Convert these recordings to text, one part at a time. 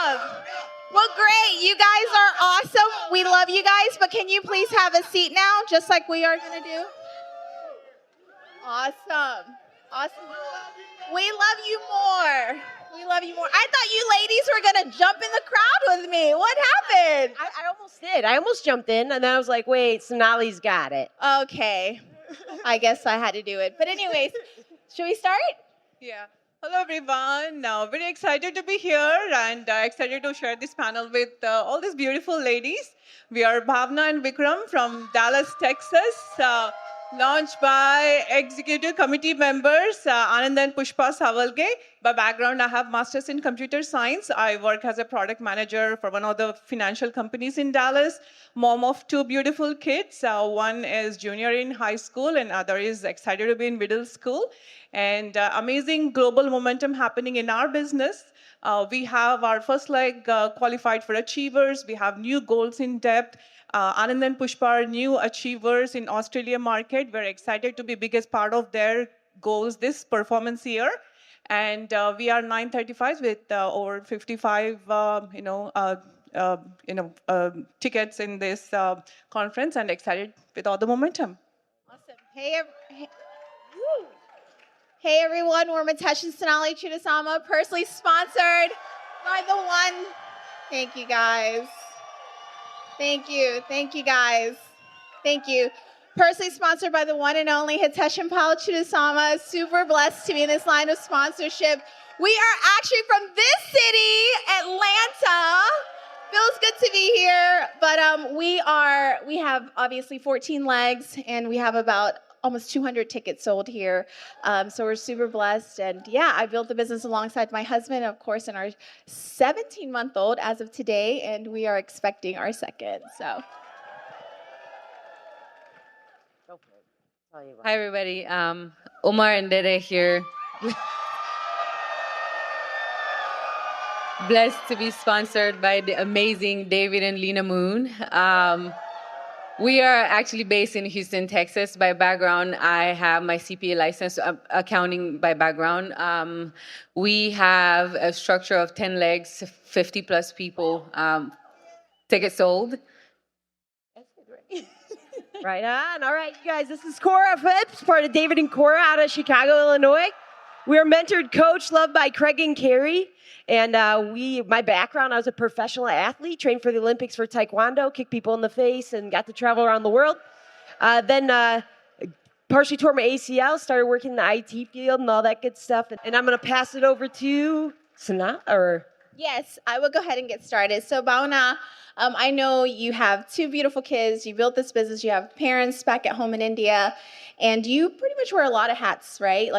Awesome. Well, great. You guys are awesome. We love you guys, but can you please have a seat now, just like we are going to do? Awesome. Awesome. We love you more. We love you more. I thought you ladies were going to jump in the crowd with me. What happened? I almost did. I almost jumped in, and then I was like, wait, Sonali's got it. Okay. I guess I had to do it. But anyways, should we start? Yeah. Hello, everyone. Very excited to be here and excited to share this panel with all these beautiful ladies. We are Bhavna and Vikram from Dallas, Texas, launched by executive committee members Anand and Pushpa Savalge. By background, I have masters in computer science. I work as a product manager for one of the financial companies in Dallas. Mom of two beautiful kids. One is junior in high school and other is excited to be in middle school. And amazing global momentum happening in our business. We have our first leg qualified for achievers. We have new goals in depth. Anand and Pushpa are new achievers in Australia market. We're excited to be biggest part of their goals this performance year. And we are 935 with over 55, tickets in this conference, and excited with all the momentum. Awesome. Hey everyone, we're Mitesh and Sonali Chudasama, personally sponsored by the one. Thank you guys. Thank you guys. Thank you. Personally sponsored by the one and only Hitesh and Pal Chudasama. Super blessed to be in this line of sponsorship. We are actually from this city, Atlanta. Feels good to be here, but we have obviously 14 legs, and we have about almost 200 tickets sold here. So we're super blessed. And yeah, I built the business alongside my husband, of course, and our 17-month-old as of today, and we are expecting our second. So. Hi, everybody. Omar and Dede here. Blessed to be sponsored by the amazing David and Lena Moon. We are actually based in Houston, Texas. By background, I have my CPA license, accounting by background. We have a structure of 10 legs, 50 plus people. Tickets sold. Right on. All right, you guys, this is Cora Phipps, part of David and Cora out of Chicago, Illinois. We're mentored, coached, loved by Craig and Carrie. And my background, I was a professional athlete, trained for the Olympics for Taekwondo, kicked people in the face, and got to travel around the world. Then partially tore my ACL, started working in the IT field and all that good stuff. And I'm going to pass it over to Sana, or... Yes, I will go ahead and get started. So, Bhavna, I know you have two beautiful kids. You built this business. You have parents back at home in India, and you pretty much wear a lot of hats, right?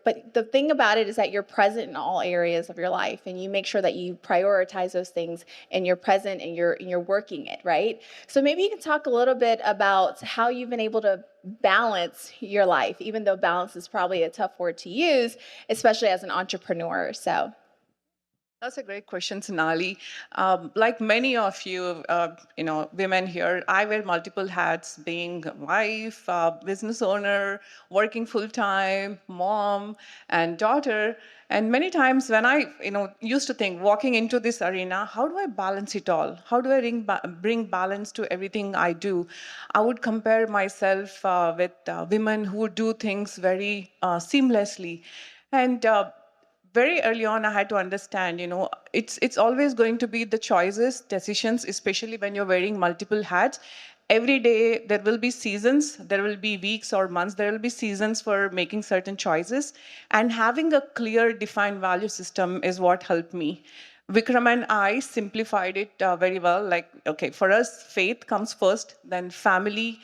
But the thing about it is that you're present in all areas of your life, and you make sure that you prioritize those things, and you're present, and you're working it, right? So maybe you can talk a little bit about how you've been able to balance your life, even though balance is probably a tough word to use, especially as an entrepreneur. So. That's a great question, Sonali. Like many of you, women here, I wear multiple hats, being wife, business owner, working full-time, mom, and daughter. And many times when I, used to think, walking into this arena, how do I balance it all? How do I bring balance to everything I do? I would compare myself with women who do things very seamlessly. And very early on, I had to understand, it's always going to be the choices, decisions, especially when you're wearing multiple hats. Every day, there will be seasons, there will be weeks or months, there will be seasons for making certain choices. And having a clear, defined value system is what helped me. Vikram and I simplified it very well. For us, faith comes first, then family,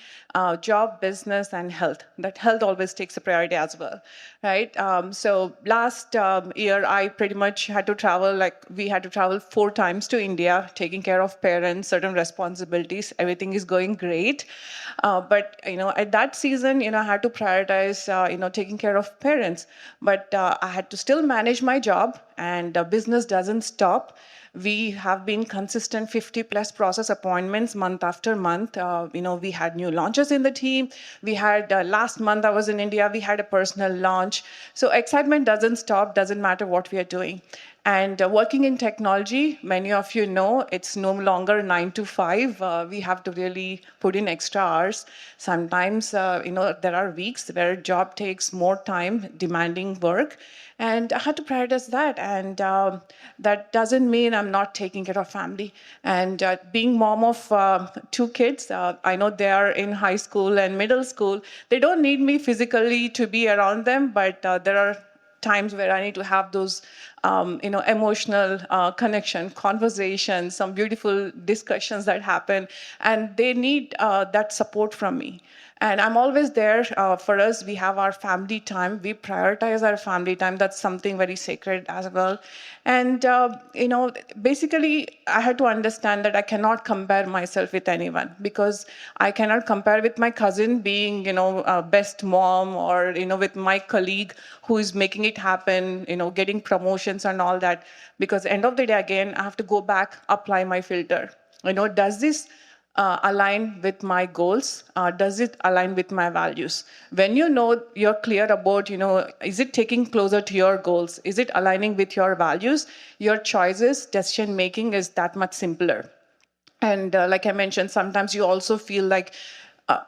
job, business, and health. That health always takes a priority as well, right? So last year, I pretty much had to travel, we had to travel 4 times to India, taking care of parents, certain responsibilities. Everything is going great. But, at that season, I had to prioritize, taking care of parents. But I had to still manage my job, and business doesn't stop. We have been consistent 50 plus process appointments month after month. We had new launches in the team. We had last month I was in India, we had a personal launch. So excitement doesn't stop, doesn't matter what we are doing. And working in technology, many of you know, it's no longer 9 to 5. We have to really put in extra hours. Sometimes, there are weeks where a job takes more time, demanding work. And I had to prioritize that. And that doesn't mean I'm not taking care of family. And being mom of 2 kids, I know they are in high school and middle school. They don't need me physically to be around them, but there are times where I need to have those, emotional connection, conversations, some beautiful discussions that happen, and they need that support from me. And I'm always there for us. We have our family time. We prioritize our family time. That's something very sacred as well. And, basically, I had to understand that I cannot compare myself with anyone, because I cannot compare with my cousin being, best mom, or, with my colleague who is making it happen, getting promotions and all that. Because end of the day, again, I have to go back, apply my filter. Does this align with my goals? Does it align with my values? When you're clear about, is it taking closer to your goals? Is it aligning with your values? Your choices, decision making is that much simpler. And like I mentioned, sometimes you also feel like,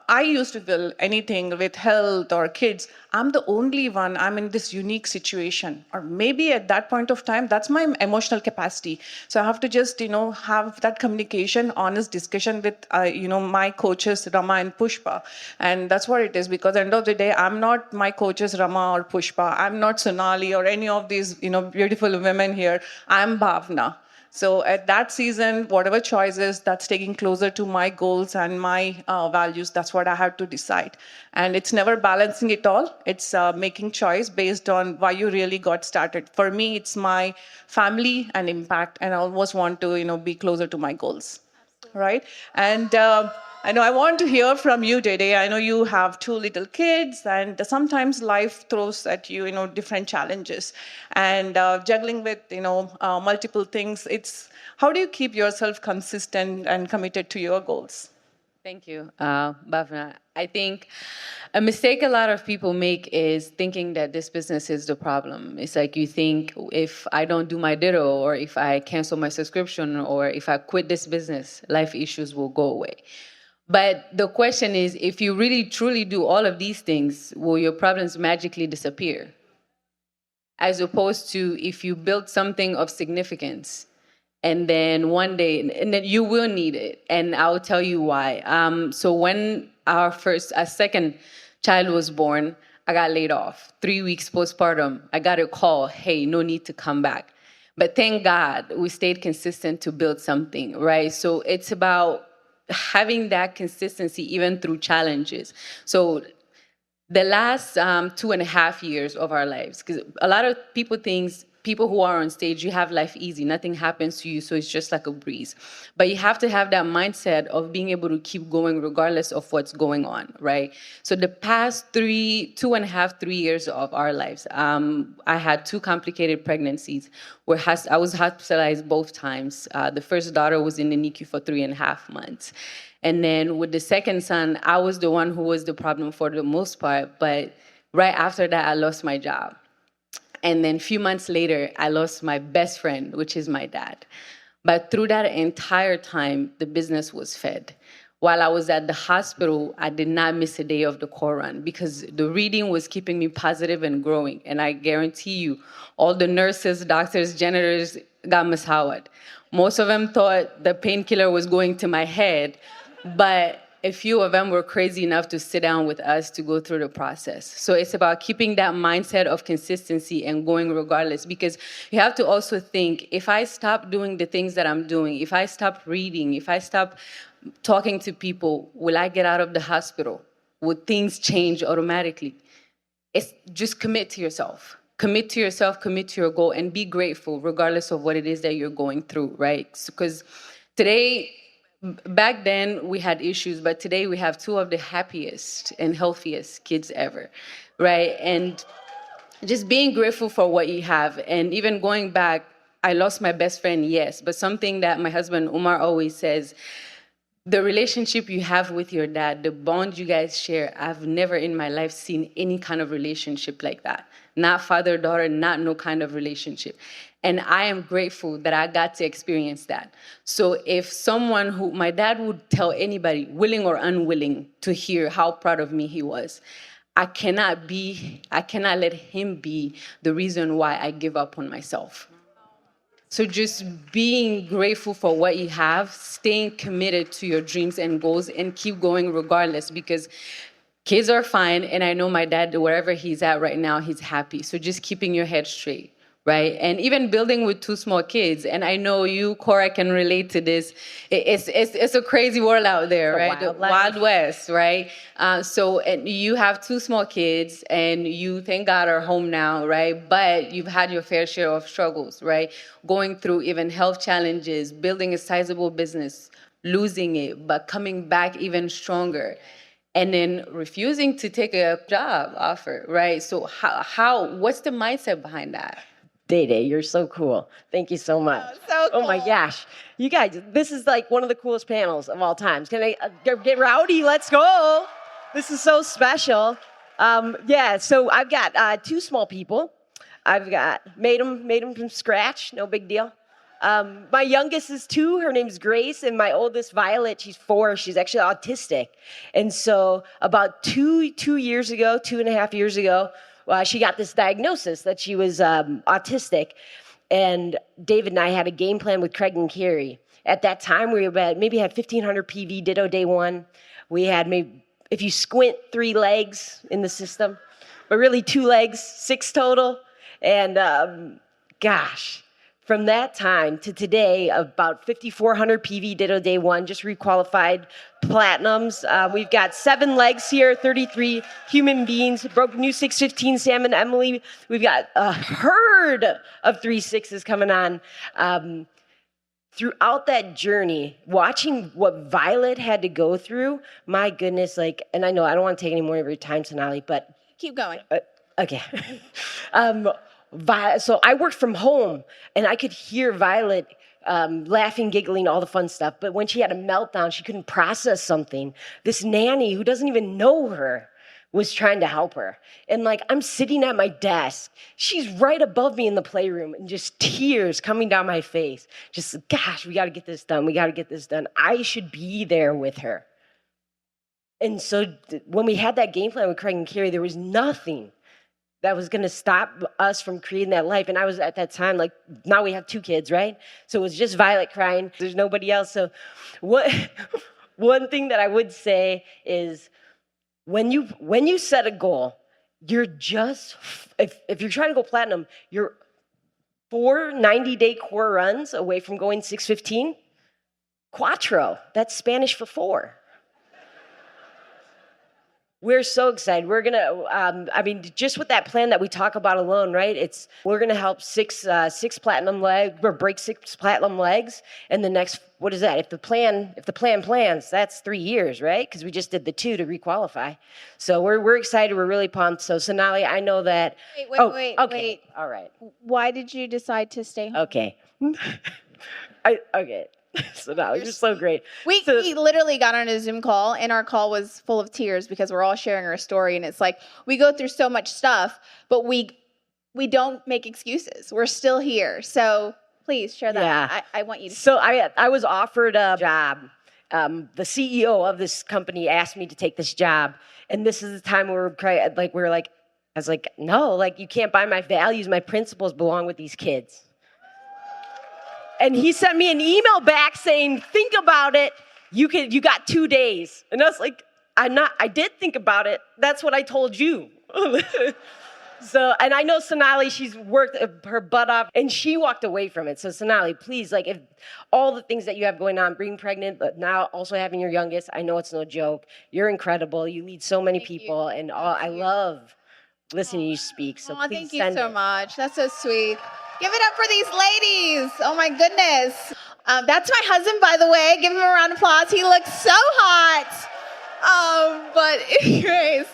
I used to feel anything with health or kids, I'm the only one, I'm in this unique situation. Or maybe at that point of time, that's my emotional capacity. So I have to just, have that communication, honest discussion with, my coaches, Rama and Pushpa. And that's what it is, because end of the day, I'm not my coaches, Rama or Pushpa. I'm not Sonali or any of these, beautiful women here. I'm Bhavna. So at that season, whatever choices that's taking closer to my goals and my values, that's what I have to decide. And it's never balancing it all. It's making choice based on why you really got started. For me, it's my family and impact, and I always want to, be closer to my goals. Absolutely. Right? And I know I want to hear from you today. I know you have 2 little kids, and sometimes life throws at you, different challenges, and juggling with, multiple things. It's how do you keep yourself consistent and committed to your goals? Thank you, Bhavna. I think a mistake a lot of people make is thinking that this business is the problem. It's like you think, if I don't do my ditto, or if I cancel my subscription, or if I quit this business, life issues will go away. But the question is, if you really truly do all of these things, will your problems magically disappear? As opposed to if you build something of significance, and then one day, and then you will need it. And I'll tell you why. So when our second child was born, I got laid off. 3 weeks postpartum, I got a call, hey, no need to come back. But thank God we stayed consistent to build something, right? So it's about having that consistency even through challenges. So the last 2.5 years of our lives, because a lot of people who are on stage, you have life easy, nothing happens to you, so it's just like a breeze. But you have to have that mindset of being able to keep going regardless of what's going on, right? So the past 2.5, 3 years of our lives, I had 2 complicated pregnancies where I was hospitalized both times. The first daughter was in the NICU for 3.5 months. And then with the second son, I was the one who was the problem for the most part. But right after that, I lost my job. And then a few months later, I lost my best friend, which is my dad. But through that entire time, the business was fed. While I was at the hospital, I did not miss a day of the core run because the reading was keeping me positive and growing. And I guarantee you, all the nurses, doctors, janitors got masawat. Most of them thought the painkiller was going to my head, but a few of them were crazy enough to sit down with us to go through the process. So it's about keeping that mindset of consistency and going regardless, because you have to also think, if I stop doing the things that I'm doing, if I stop reading, if I stop talking to people, will I get out of the hospital? Would things change automatically? It's just commit to yourself. Commit to yourself, commit to your goal, and be grateful regardless of what it is that you're going through, right? Because today, back then we had issues, but today we have 2 of the happiest and healthiest kids ever, right? And just being grateful for what you have. And even going back, I lost my best friend, yes, but something that my husband Umar always says, the relationship you have with your dad, the bond you guys share, I've never in my life seen any kind of relationship like that. Not father-daughter, not no kind of relationship. And I am grateful that I got to experience that. So if someone who, my dad would tell anybody, willing or unwilling, to hear how proud of me he was, I cannot let him be the reason why I give up on myself. So just being grateful for what you have, staying committed to your dreams and goals, and keep going regardless, because kids are fine. And I know my dad, wherever he's at right now, he's happy. So just keeping your head straight, right? And even building with 2 small kids. And I know you, Cora, can relate to this. It's a crazy world out there, right? The Wild West, right? And you have 2 small kids, and you, thank God, are home now, right? But you've had your fair share of struggles, right? Going through even health challenges, building a sizable business, losing it, but coming back even stronger. And then refusing to take a job offer, right? So what's the mindset behind that? Day, you're so cool. Thank you so much. so Oh my cool. gosh. You guys, this is like one of the coolest panels of all times. Can I get rowdy? Let's go. This is so special. So I've got 2 small people. I've got made them from scratch, no big deal. My youngest is 2, her name's Grace, and my oldest, Violet, she's 4, she's actually autistic. And so about 2.5 years ago, she got this diagnosis that she was autistic. And David and I had a game plan with Craig and Carrie. At that time, we maybe had 1,500 PV, ditto day 1. We had maybe, if you squint, 3 legs in the system, but really 2 legs, 6 total. And gosh, from that time to today, about 5,400 PV, ditto day 1, just requalified platinums. We've got 7 legs here, 33 human beings, broke new 615 Sam and Emily. We've got a herd of 3 6s coming on. Throughout that journey, watching what Violet had to go through, my goodness, and I know I don't want to take any more of your time, Sonali, but... Keep going. Okay. So I worked from home, and I could hear Violet laughing, giggling, all the fun stuff. But when she had a meltdown, she couldn't process something. This nanny who doesn't even know her was trying to help her. And I'm sitting at my desk. She's right above me in the playroom, and just tears coming down my face. Just, gosh, we got to get this done. We got to get this done. I should be there with her. And so when we had that game plan with Craig and Carrie, there was nothing that was going to stop us from creating that life. And I was at that time, now we have 2 kids, right? So it was just Violet crying. There's nobody else. So one thing that I would say is when you set a goal, you're just, if you're trying to go platinum, you're 4 90-day core runs away from going 615. Cuatro, that's Spanish for 4. We're so excited. We're gonna, just with that plan that we talk about alone, right? We're gonna help 6 platinum legs, or break 6 platinum legs, and the next, what is that? If the plan plans, that's 3 years, right? Because we just did the 2 to requalify. So we're excited. We're really pumped. So Sonali, I know that. Wait. All right. Why did you decide to stay home? Okay. Okay. Sonali, you're so great. We literally got on a Zoom call, and our call was full of tears because we're all sharing our story, and it's we go through so much stuff, but we don't make excuses. We're still here. So please share that. Yeah. I want you to. So I was offered a job. The CEO of this company asked me to take this job, and this is the time where I was like, no, you can't buy my values. My principles belong with these kids. And he sent me an email back saying, think about it. You got 2 days. And I was like, I did think about it. That's what I told you. So, and I know Sonali, she's worked her butt off, and she walked away from it. So Sonali, please, if all the things that you have going on, being pregnant, but now also having your youngest, I know it's no joke. You're incredible. You lead so many people, and I love listening to you speak. So please thank you so much. That's so sweet. Give it up for these ladies. Oh my goodness. That's my husband, by the way. Give him a round of applause. He looks so hot. But anyways,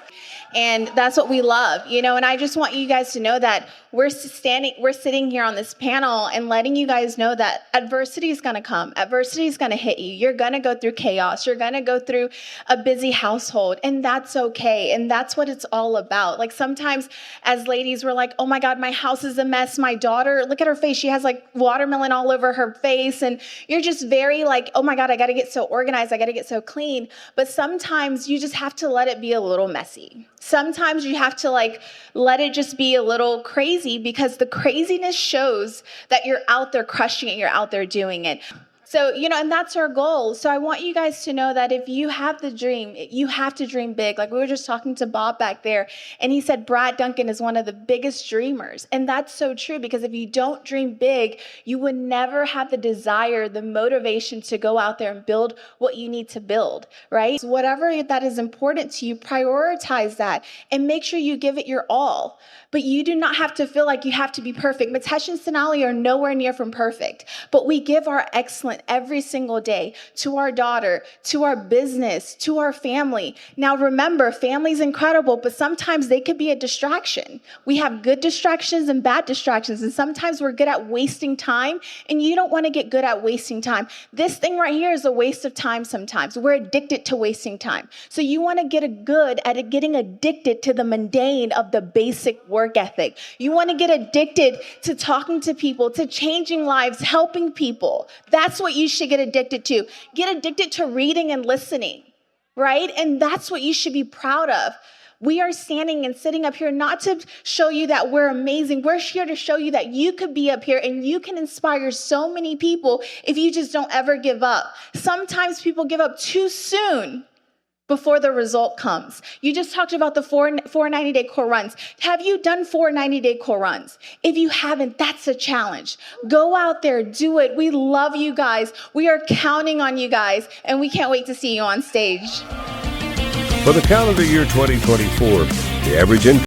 and that's what we love, and I just want you guys to know that we're sitting here on this panel and letting you guys know that adversity is going to come. Adversity is going to hit you. You're going to go through chaos. You're going to go through a busy household, and that's okay. And that's what it's all about. Like sometimes as ladies, we're like, oh my God, my house is a mess. My daughter, look at her face. She has like watermelon all over her face. And you're just very like, oh my God, I got to get so organized. I got to get so clean. But sometimes you just have to let it be a little messy. Sometimes you have to like let it just be a little crazy, because the craziness shows that you're out there crushing it, you're out there doing it. So, and that's our goal. So I want you guys to know that if you have the dream, you have to dream big. Like we were just talking to Bob back there, and he said Brad Duncan is one of the biggest dreamers. And that's so true, because if you don't dream big, you would never have the desire, the motivation to go out there and build what you need to build, right? So whatever that is important to you, prioritize that and make sure you give it your all. But you do not have to feel like you have to be perfect. Mitesh and Sonali are nowhere near from perfect, but we give our excellent every single day to our daughter, to our business, to our family. Now remember, family's incredible, but sometimes they could be a distraction. We have good distractions and bad distractions, and sometimes we're good at wasting time, and you don't want to get good at wasting time. This thing right here is a waste of time sometimes. We're addicted to wasting time. So you want to get good at getting addicted to the mundane of the basic work ethic. You want to get addicted to talking to people, to changing lives, helping people. That's what you should get addicted to. Get addicted to reading and listening, right? And that's what you should be proud of. We are standing and sitting up here not to show you that we're amazing. We're here to show you that you could be up here and you can inspire so many people if you just don't ever give up. Sometimes people give up too soon before the result comes. You just talked about the four 90-day core runs. Have you done 4 90-day core runs? If you haven't, that's a challenge. Go out there, do it. We love you guys. We are counting on you guys, and we can't wait to see you on stage. For the calendar year 2024, the average income